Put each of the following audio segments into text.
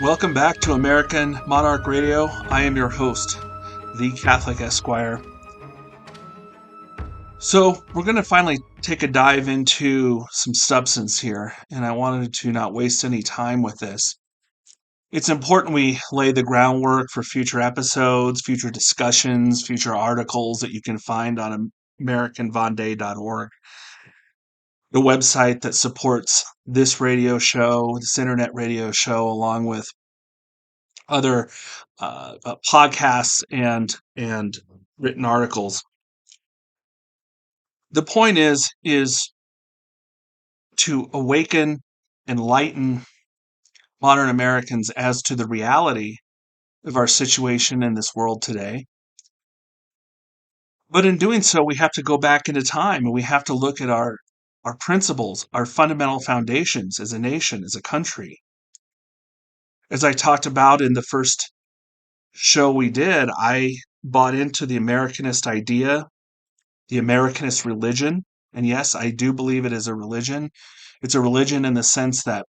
Welcome back to American Monarch Radio. I am your host, the Catholic Esquire. So, we're going to finally take a dive into some substance here, and I wanted to not waste any time with this. It's important we lay the groundwork for future episodes, future discussions, future articles that you can find on AmericanVonday.org, the website that supports this radio show, this internet radio show, along with other podcasts and written articles. The point is to awaken, enlighten modern Americans as to the reality of our situation in this world today. But in doing so, we have to go back into time and we have to look at our principles, our fundamental foundations as a nation, as a country. As I talked about in the first show we did, I bought into the Americanist idea, the Americanist religion. And yes, I do believe it is a religion. It's a religion in the sense that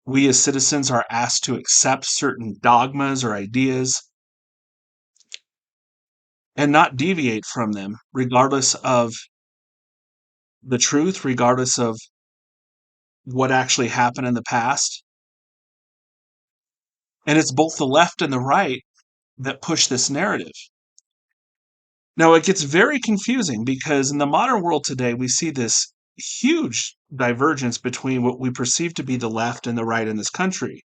we as citizens are asked to accept certain dogmas or ideas and not deviate from them, regardless of the truth, regardless of what actually happened in the past. And it's both the left and the right that push this narrative. Now, it gets very confusing because in the modern world today, we see this huge divergence between what we perceive to be the left and the right in this country,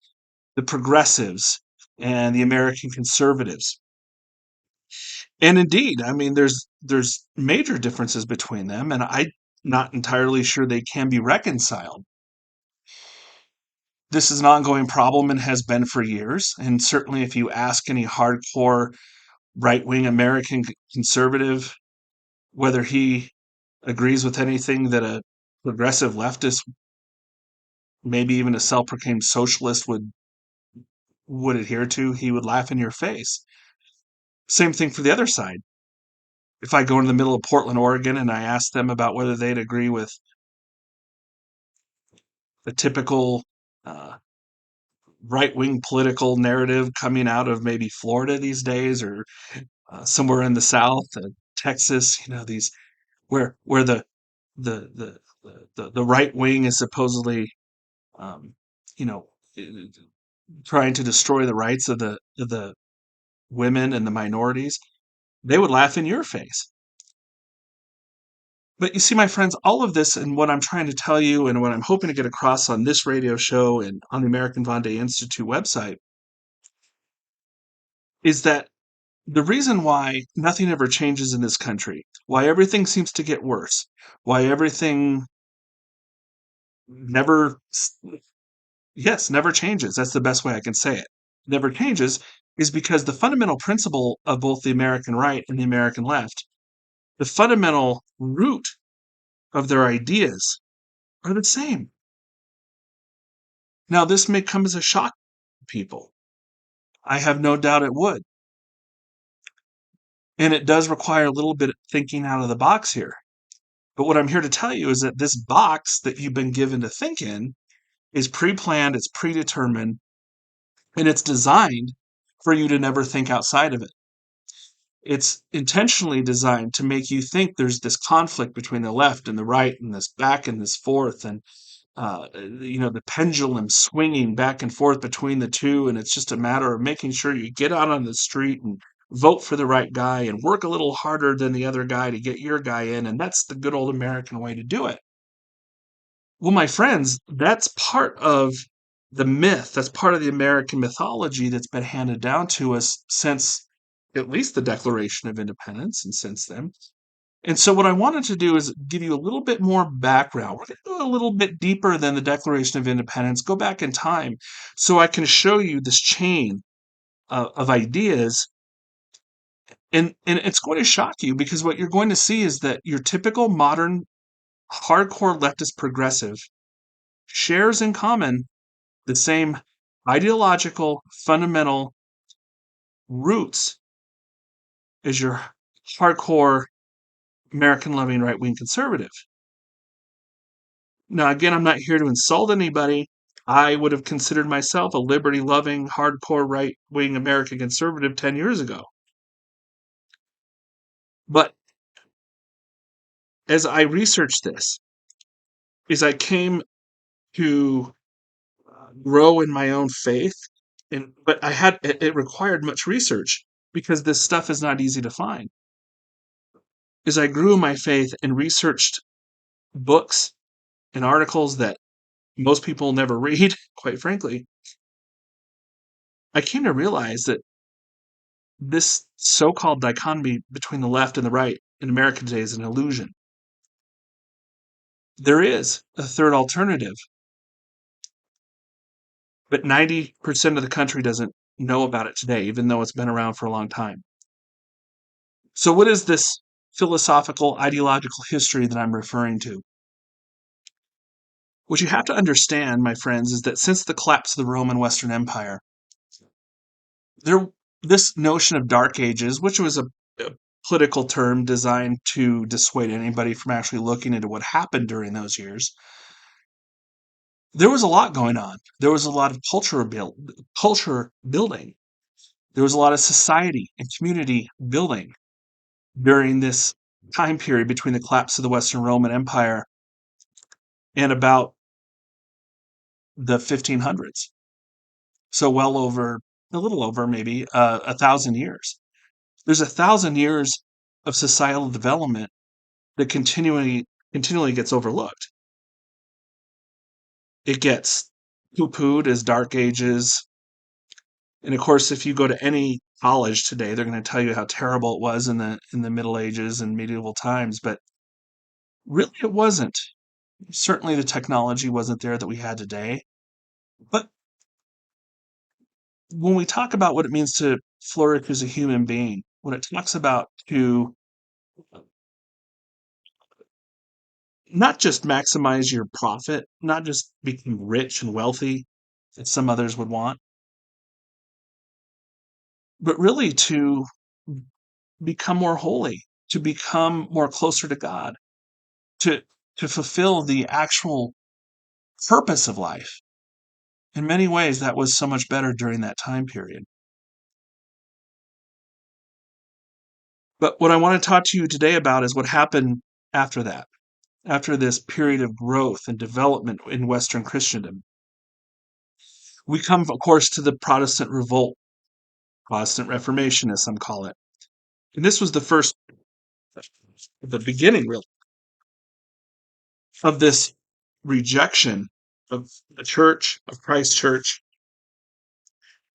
the progressives and the American conservatives. And indeed, I mean, there's major differences between them, and I'm not entirely sure they can be reconciled. This is an ongoing problem and has been for years. And certainly, if you ask any hardcore right wing American conservative whether he agrees with anything that a progressive leftist, maybe even a self proclaimed socialist, would adhere to, he would laugh in your face. Same thing for the other side. If I go into the middle of Portland, Oregon, and I ask them about whether they'd agree with the typical uh, right wing political narrative coming out of maybe Florida these days or somewhere in the South, Texas, these where the the the right wing is supposedly um, you know trying to destroy the rights of the women and the minorities, they would laugh in your face. But you see, my friends, all of this and what I'm trying to tell you and what I'm hoping to get across on this radio show and on the American Von Day Institute website is that the reason why nothing ever changes in this country, why everything seems to get worse, why everything never, yes, never changes. That's the best way I can say it. Never changes is because the fundamental principle of both the American right and the American left, the fundamental root of their ideas are the same. Now, this may come as a shock to people. I have no doubt it would. And it does require a little bit of thinking out of the box here. But what I'm here to tell you is that this box that you've been given to think in is pre planned, it's predetermined, and it's designed for you to never think outside of it. It's intentionally designed to make you think there's this conflict between the left and the right and this back and this forth and the pendulum swinging back and forth between the two, and it's just a matter of making sure you get out on the street and vote for the right guy and work a little harder than the other guy to get your guy in, and that's the good old American way to do it. Well, my friends, that's part of the myth. That's part of the American mythology that's been handed down to us since at least the Declaration of Independence and since then. And so, what I wanted to do is give you a little bit more background. We're going to go a little bit deeper than the Declaration of Independence, go back in time so I can show you this chain of ideas. And it's going to shock you because what you're going to see is that your typical modern hardcore leftist progressive shares in common the same ideological fundamental roots as your hardcore American loving right wing conservative. Now, again, I'm not here to insult anybody. I would have considered myself a liberty-loving, hardcore right-wing American conservative 10 years ago. But as I researched this, as I came to grow in my own faith, but it required much research because this stuff is not easy to find. As I grew in my faith and researched books and articles that most people never read, quite frankly, I came to realize that this so-called dichotomy between the left and the right in America today is an illusion. There is a third alternative, but 90% of the country doesn't know about it today, even though it's been around for a long time. So what is this philosophical, ideological history that I'm referring to? What you have to understand, my friends, is that since the collapse of the Roman Western Empire, there this notion of Dark Ages, which was a political term designed to dissuade anybody from actually looking into what happened during those years, there was a lot going on. There was a lot of culture building. There was a lot of society and community building during this time period between the collapse of the Western Roman Empire and about the 1500s. So a little over maybe 1,000 years. There's 1,000 years of societal development that continually gets overlooked. It gets poo-pooed as Dark Ages. And of course, if you go to any college today, they're going to tell you how terrible it was in the Middle Ages and medieval times, but really it wasn't. Certainly the technology wasn't there that we had today. But when we talk about what it means to flourish as a human being, when it talks about to not just maximize your profit, not just become rich and wealthy that some others would want, but really to become more holy, to become more closer to God, to to fulfill the actual purpose of life. In many ways, that was so much better during that time period. But what I want to talk to you today about is what happened after that, after this period of growth and development in Western Christendom. We come, of course, to the Protestant Revolt, Protestant Reformation, as some call it. And this was the beginning, really, of this rejection of the church, of Christ's church.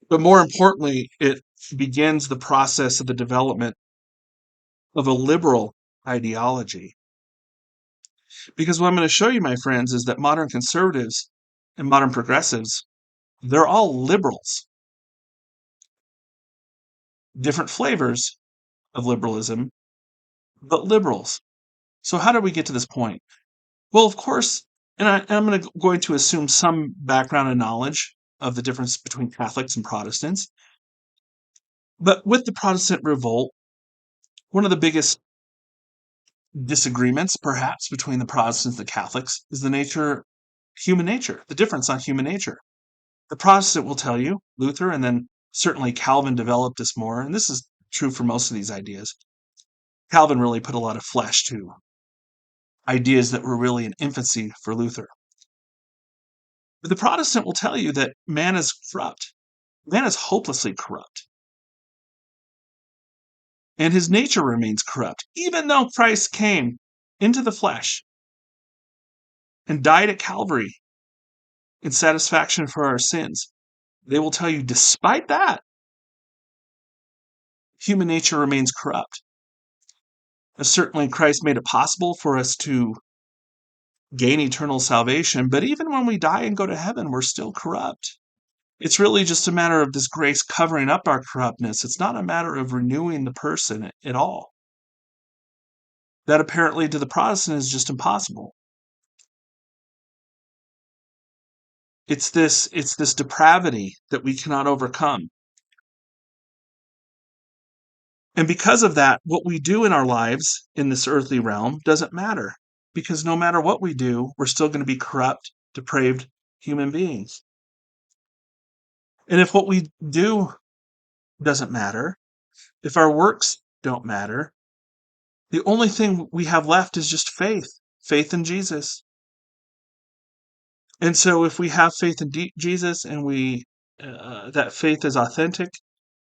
But more importantly, it begins the process of the development of a liberal ideology. Because what I'm going to show you, my friends, is that modern conservatives and modern progressives, they're all liberals. Different flavors of liberalism, but liberals. So how did we get to this point? Well, of course, and I'm going to assume some background and knowledge of the difference between Catholics and Protestants. But with the Protestant revolt, one of the biggest disagreements, perhaps, between the Protestants and the Catholics is human nature, the difference on human nature. The Protestant will tell you, Luther, and then certainly Calvin developed this more, and this is true for most of these ideas. Calvin really put a lot of flesh to ideas that were really in infancy for Luther. But the Protestant will tell you that man is corrupt. Man is hopelessly corrupt. And his nature remains corrupt, even though Christ came into the flesh and died at Calvary in satisfaction for our sins. They will tell you, despite that, human nature remains corrupt. Certainly, Christ made it possible for us to gain eternal salvation, but even when we die and go to heaven, we're still corrupt. It's really just a matter of this grace covering up our corruptness. It's not a matter of renewing the person at all. That apparently to the Protestant is just impossible. It's this depravity that we cannot overcome. And because of that, what we do in our lives in this earthly realm doesn't matter. Because no matter what we do, we're still going to be corrupt, depraved, human beings. And if what we do doesn't matter, if our works don't matter, the only thing we have left is just faith in Jesus. And so if we have faith in Jesus and we that faith is authentic,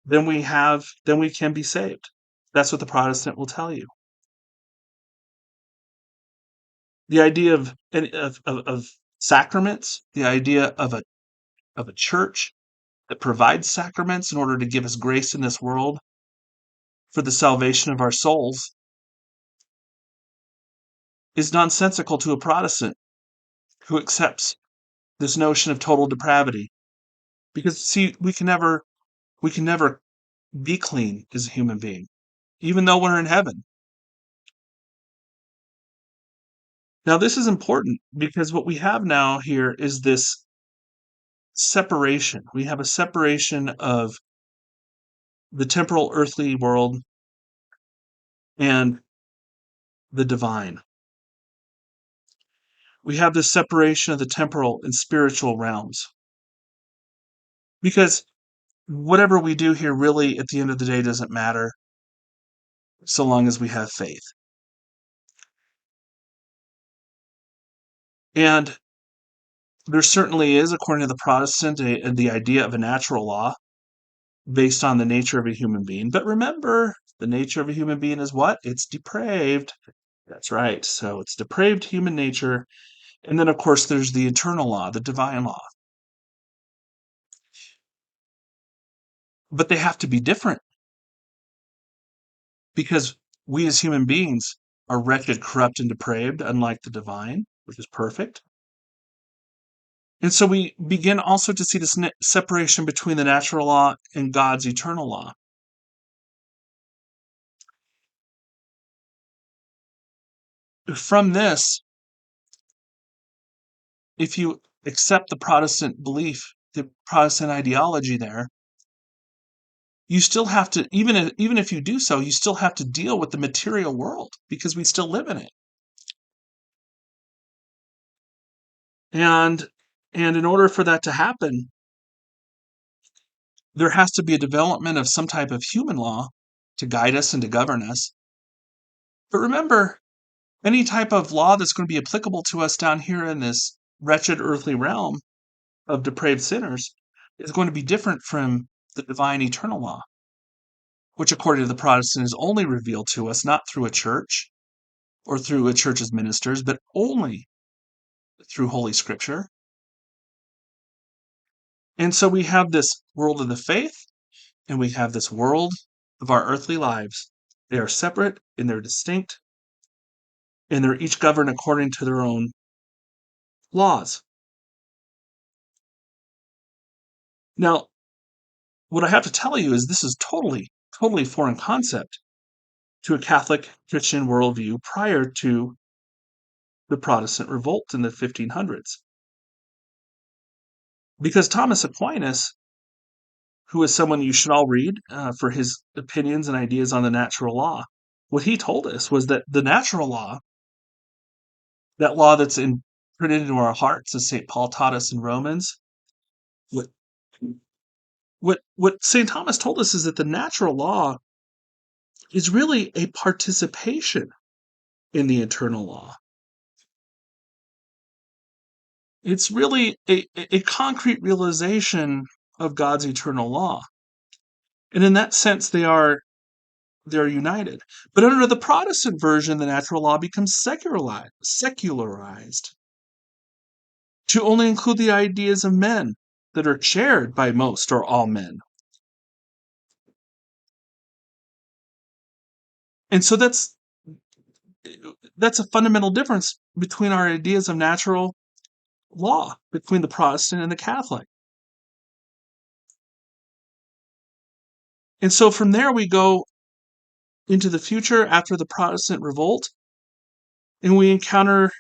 then we can be saved. That's what the Protestant will tell you. The idea of sacraments, the idea of a church that provides sacraments in order to give us grace in this world for the salvation of our souls is nonsensical to a Protestant who accepts this notion of total depravity. Because see, we can never be clean as a human being, even though we're in heaven. Now, this is important because what we have now here is this separation. We have a separation of the temporal earthly world and the divine. We have this separation of the temporal and spiritual realms. Because whatever we do here really at the end of the day doesn't matter so long as we have faith. And there certainly is, according to the Protestant, the idea of a natural law based on the nature of a human being. But remember, the nature of a human being is what? It's depraved. That's right. So it's depraved human nature. And then, of course, there's the eternal law, the divine law. But they have to be different because we as human beings are wretched, corrupt, and depraved, unlike the divine, which is perfect. And so we begin also to see this separation between the natural law and God's eternal law. From this, if you accept the Protestant belief, the Protestant ideology there, you still have to, even if you do so, you still have to deal with the material world because we still live in it. And in order for that to happen, there has to be a development of some type of human law to guide us and to govern us. But remember, any type of law that's going to be applicable to us down here in this wretched earthly realm of depraved sinners is going to be different from the divine eternal law, which according to the Protestant is only revealed to us not through a church or through a church's ministers, but only through Holy Scripture. And so we have this world of the faith, and we have this world of our earthly lives. They are separate and they're distinct, and they're each governed according to their own laws. Now, what I have to tell you is this is totally foreign concept to a Catholic Christian worldview prior to the Protestant revolt in the 1500s. Because Thomas Aquinas, who is someone you should all read for his opinions and ideas on the natural law, what he told us was that the natural law, that law that's printed into our hearts, as St. Paul taught us in Romans, what St. Thomas told us is that the natural law is really a participation in the eternal law. It's really a concrete realization of God's eternal law. And in that sense, they're united. But under the Protestant version, the natural law becomes secularized to only include the ideas of men that are shared by most or all men. And so that's a fundamental difference between our ideas of natural law, between the Protestant and the Catholic. And so from there we go into the future after the Protestant revolt, and we encounter,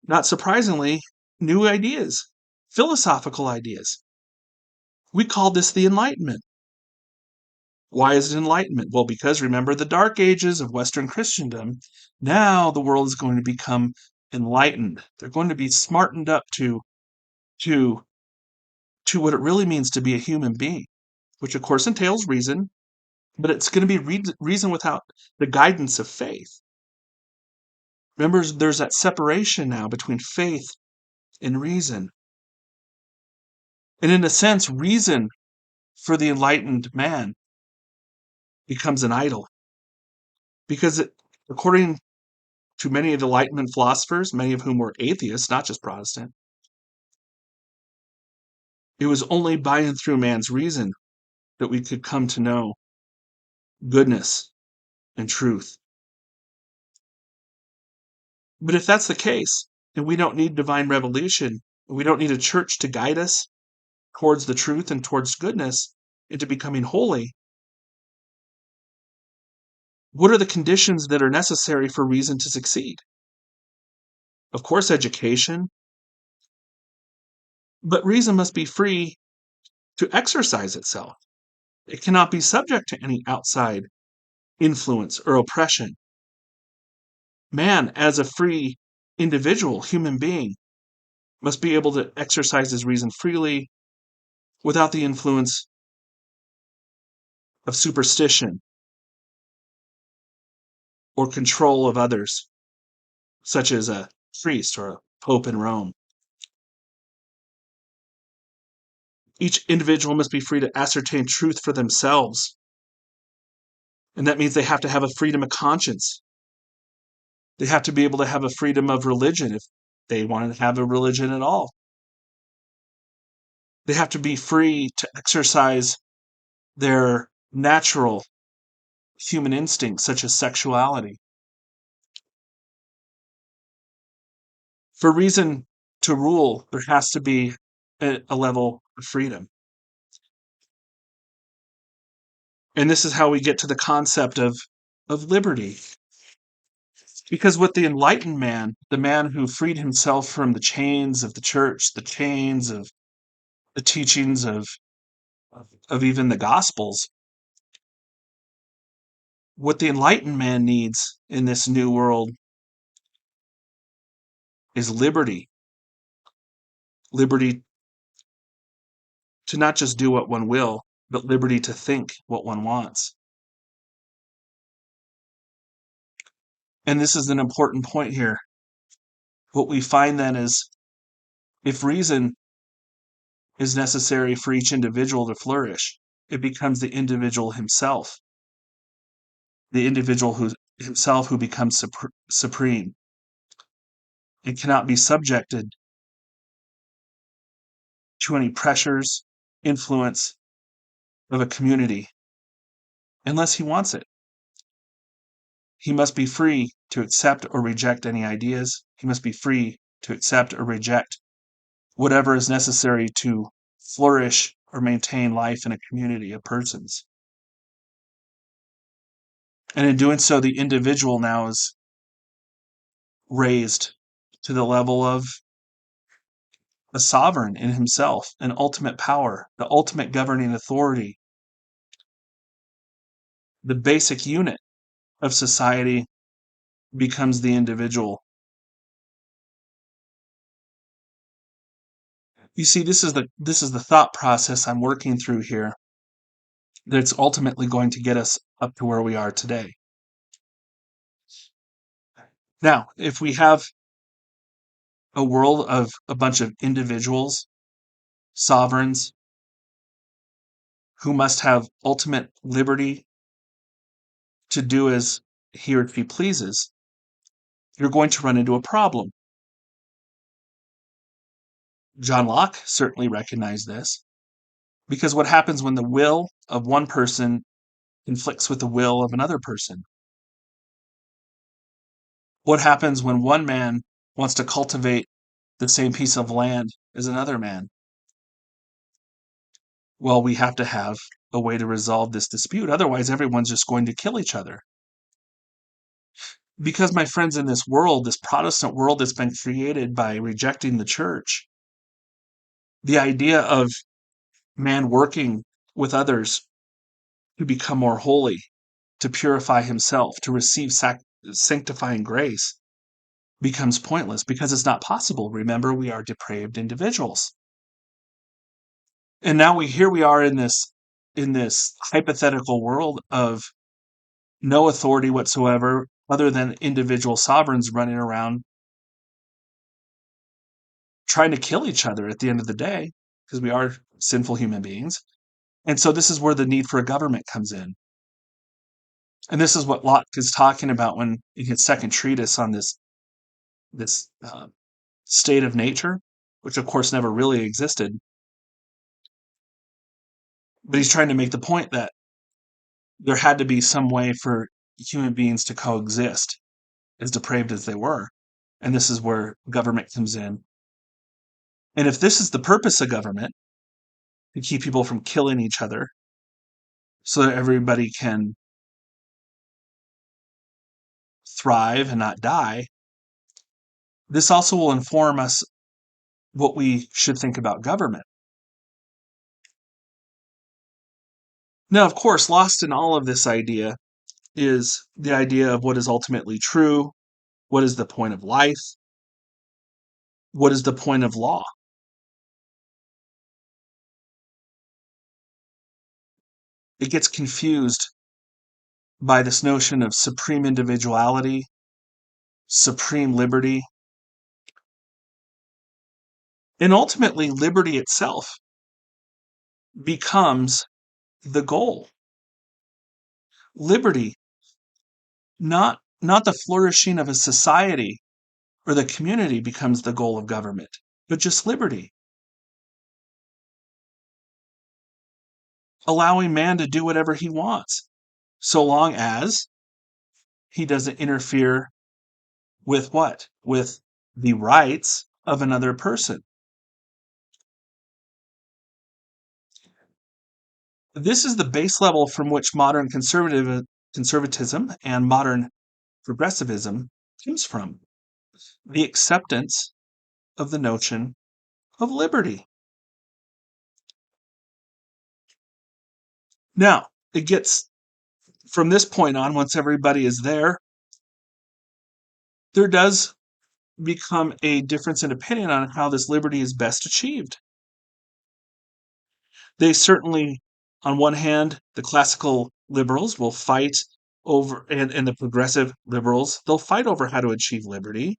not surprisingly, new ideas, philosophical ideas. We call this the Enlightenment. Why is it Enlightenment? Well, because remember the Dark Ages of Western Christendom. Now the world is going to become enlightened. They're going to be smartened up to to what it really means to be a human being, which of course entails reason, but it's going to be reason without the guidance of faith. Remember, there's that separation now between faith and reason. And in a sense, reason for the enlightened man becomes an idol. Because according to many of the Enlightenment philosophers, many of whom were atheists, not just Protestant, it was only by and through man's reason that we could come to know goodness and truth. But if that's the case, and we don't need divine revelation, we don't need a church to guide us towards the truth and towards goodness into becoming holy, what are the conditions that are necessary for reason to succeed? Of course, education, but reason must be free to exercise itself. It cannot be subject to any outside influence or oppression. Man, as a free individual, human being, must be able to exercise his reason freely without the influence of superstition or control of others, such as a priest or a pope in Rome. Each individual must be free to ascertain truth for themselves. And that means they have to have a freedom of conscience. They have to be able to have a freedom of religion if they want to have a religion at all. They have to be free to exercise their natural human instincts, such as sexuality. For reason to rule, there has to be a level of freedom. And this is how we get to the concept of liberty. Because with the enlightened man, the man who freed himself from the chains of the church, the chains of the teachings of even the gospels, what the enlightened man needs in this new world is liberty. Liberty to not just do what one will, but liberty to think what one wants. And this is an important point here. What we find then is if reason is necessary for each individual to flourish, it becomes the individual himself, the individual who becomes supreme. It cannot be subjected to any pressures, influence of a community unless he wants it. He must be free to accept or reject any ideas. He must be free to accept or reject whatever is necessary to flourish or maintain life in a community of persons. And in doing so, the individual now is raised to the level of a sovereign in himself, an ultimate power, the ultimate governing authority, the basic unit of society becomes the individual. You see, this is the thought process I'm working through here that's ultimately going to get us up to where we are today. Now, if we have a world of a bunch of individuals, sovereigns, who must have ultimate liberty to do as he or she pleases, you're going to run into a problem. John Locke certainly recognized this, because what happens when the will of one person conflicts with the will of another person? What happens when one man wants to cultivate the same piece of land as another man? Well, we have to have a way to resolve this dispute. Otherwise, everyone's just going to kill each other. Because, my friends, in this world, this Protestant world that's been created by rejecting the church, the idea of man working with others to become more holy, to purify himself, to receive sanctifying grace, becomes pointless because it's not possible. Remember, we are depraved individuals. And now here we are in this hypothetical world of no authority whatsoever other than individual sovereigns running around trying to kill each other at the end of the day, because we are sinful human beings. And so this is where the need for a government comes in. And this is what Locke is talking about when in his second treatise on this state of nature, which of course never really existed. But he's trying to make the point that there had to be some way for human beings to coexist, as depraved as they were. And this is where government comes in. And if this is the purpose of government, to keep people from killing each other so that everybody can thrive and not die, this also will inform us what we should think about government. Now, of course, lost in all of this idea is the idea of what is ultimately true, what is the point of life, what is the point of law. It gets confused by this notion of supreme individuality, supreme liberty, and ultimately liberty itself becomes the goal. Liberty, not the flourishing of a society or the community becomes the goal of government, but just liberty. Allowing man to do whatever he wants, so long as he doesn't interfere with what? With the rights of another person. This is the base level from which modern conservatism and modern progressivism comes from. The acceptance of the notion of liberty. Now, it gets from this point on, once everybody is there does become a difference in opinion on how this liberty is best achieved. They certainly, on one hand, the classical liberals will fight over, and the progressive liberals, they'll fight over how to achieve liberty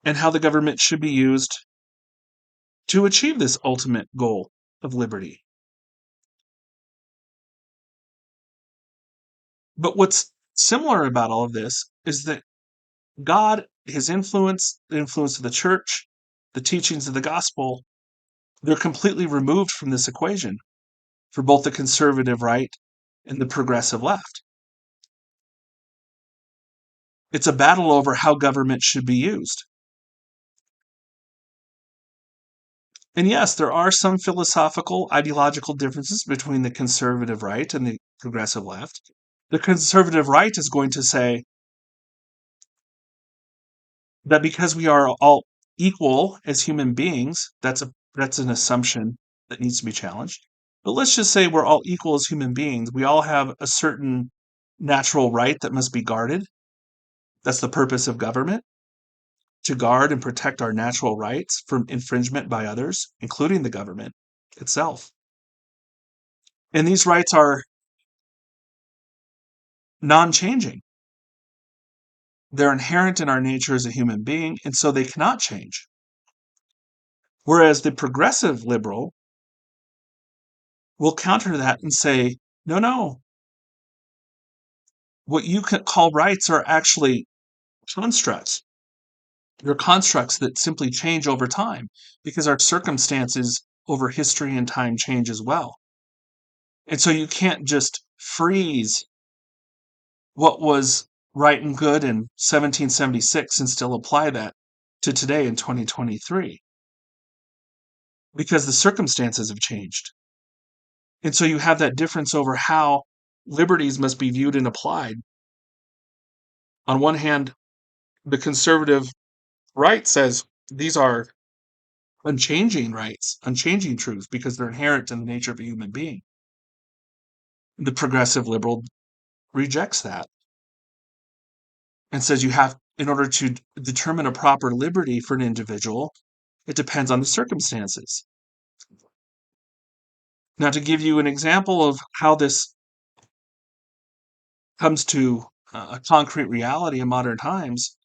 and how the government should be used to achieve this ultimate goal of liberty. But what's similar about all of this is that God, his influence, the influence of the church, the teachings of the gospel, they're completely removed from this equation for both the conservative right and the progressive left. It's a battle over how government should be used. And yes, there are some philosophical, ideological differences between the conservative right and the progressive left. The conservative right is going to say that because we are all equal as human beings, that's an assumption that needs to be challenged. But let's just say we're all equal as human beings. We all have a certain natural right that must be guarded. That's the purpose of government, to guard and protect our natural rights from infringement by others, including the government itself. And these rights are non-changing. They're inherent in our nature as a human being, and so they cannot change. Whereas the progressive liberal will counter that and say, no, no, what you call rights are actually constructs. They're constructs that simply change over time because our circumstances over history and time change as well. And so you can't just freeze what was right and good in 1776 and still apply that to today in 2023 because the circumstances have changed. And so you have that difference over how liberties must be viewed and applied. On one hand, the conservative right says these are unchanging rights, unchanging truths, because they're inherent in the nature of a human being. The progressive liberal rejects that and says you have, in order to determine a proper liberty for an individual, It depends on the circumstances. Now, to give you an example of how this comes to a concrete reality in modern times,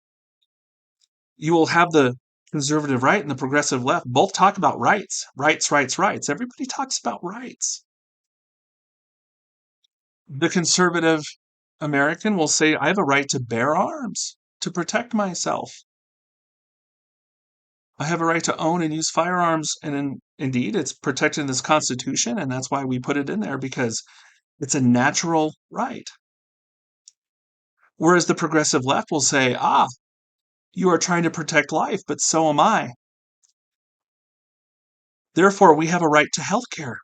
you will have the conservative right and the progressive left both talk about rights, rights, rights, rights. Everybody talks about rights. The conservative American will say, I have a right to bear arms, to protect myself. I have a right to own and use firearms. And indeed, it's protected in this Constitution, and that's why we put it in there, because it's a natural right. Whereas the progressive left will say, you are trying to protect life, but so am I. Therefore, we have a right to health care.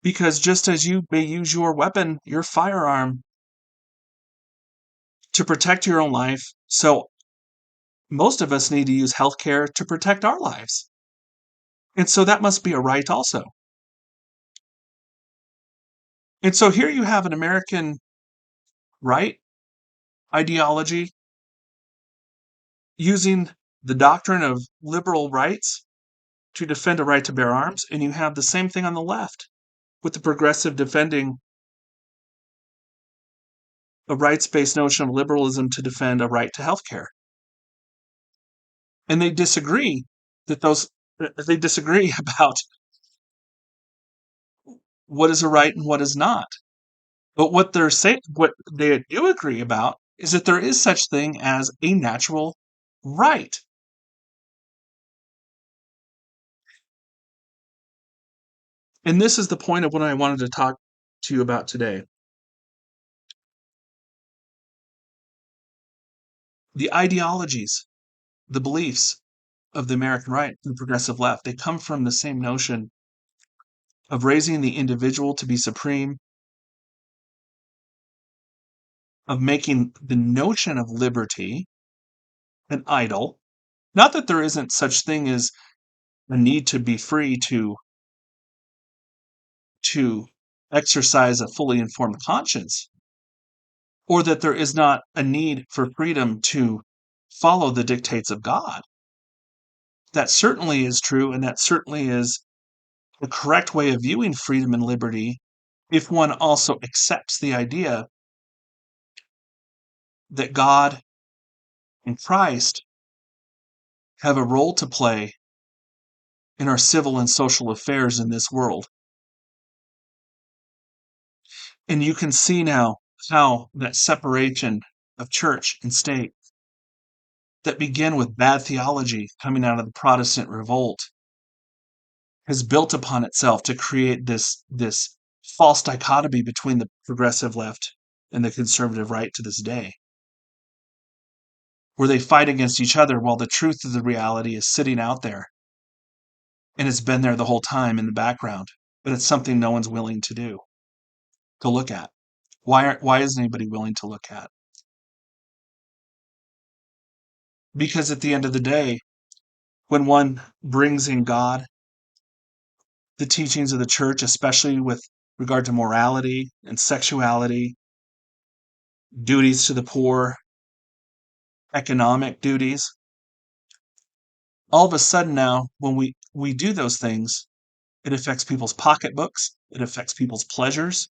Because just as you may use your weapon, your firearm, to protect your own life, so most of us need to use healthcare to protect our lives. And so that must be a right also. And so here you have an American right ideology using the doctrine of liberal rights to defend a right to bear arms, and you have the same thing on the left with the progressive defending a rights-based notion of liberalism to defend a right to healthcare. And they disagree about what is a right and what is not. But what they do agree about is that there is such thing as a natural right. And this is the point of what I wanted to talk to you about today. The ideologies, the beliefs of the American right and the progressive left, they come from the same notion of raising the individual to be supreme, of making the notion of liberty an idol. Not that there isn't such thing as a need to be free to exercise a fully informed conscience, or that there is not a need for freedom to follow the dictates of God. That certainly is true, and that certainly is the correct way of viewing freedom and liberty if one also accepts the idea that God and Christ have a role to play in our civil and social affairs in this world. And you can see now how that separation of church and state that began with bad theology coming out of the Protestant revolt has built upon itself to create this false dichotomy between the progressive left and the conservative right to this day, where they fight against each other while the truth of the reality is sitting out there, and it's been there the whole time in the background, but it's something no one's willing to look at. Why isn't anybody willing to look at? Because at the end of the day, when one brings in God, the teachings of the church, especially with regard to morality and sexuality, duties to the poor, economic duties, all of a sudden now, when we do those things, it affects people's pocketbooks, it affects people's pleasures,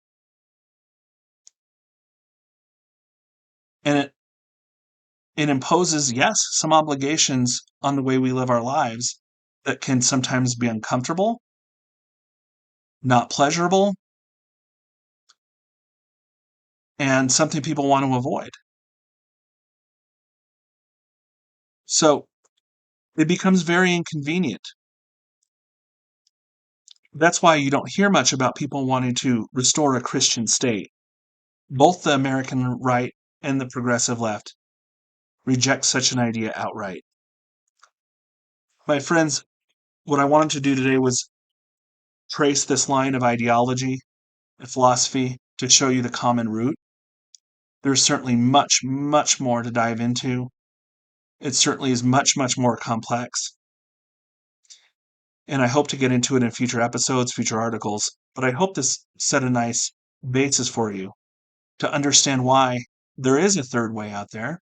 and it imposes, yes, some obligations on the way we live our lives that can sometimes be uncomfortable, not pleasurable, and something people want to avoid. So it becomes very inconvenient. That's why you don't hear much about people wanting to restore a Christian state. Both the American right and the progressive left reject such an idea outright. My friends, what I wanted to do today was trace this line of ideology and philosophy to show you the common root. There's certainly much, much more to dive into. It certainly is much, much more complex. And I hope to get into it in future episodes, future articles. But I hope this set a nice basis for you to understand why there is a third way out there.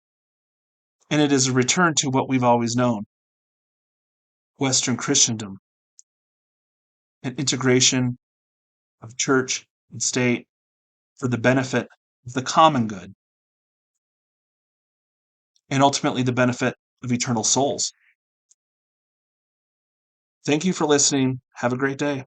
And it is a return to what we've always known. Western Christendom, and integration of church and state for the benefit of the common good, and ultimately the benefit of eternal souls. Thank you for listening. Have a great day.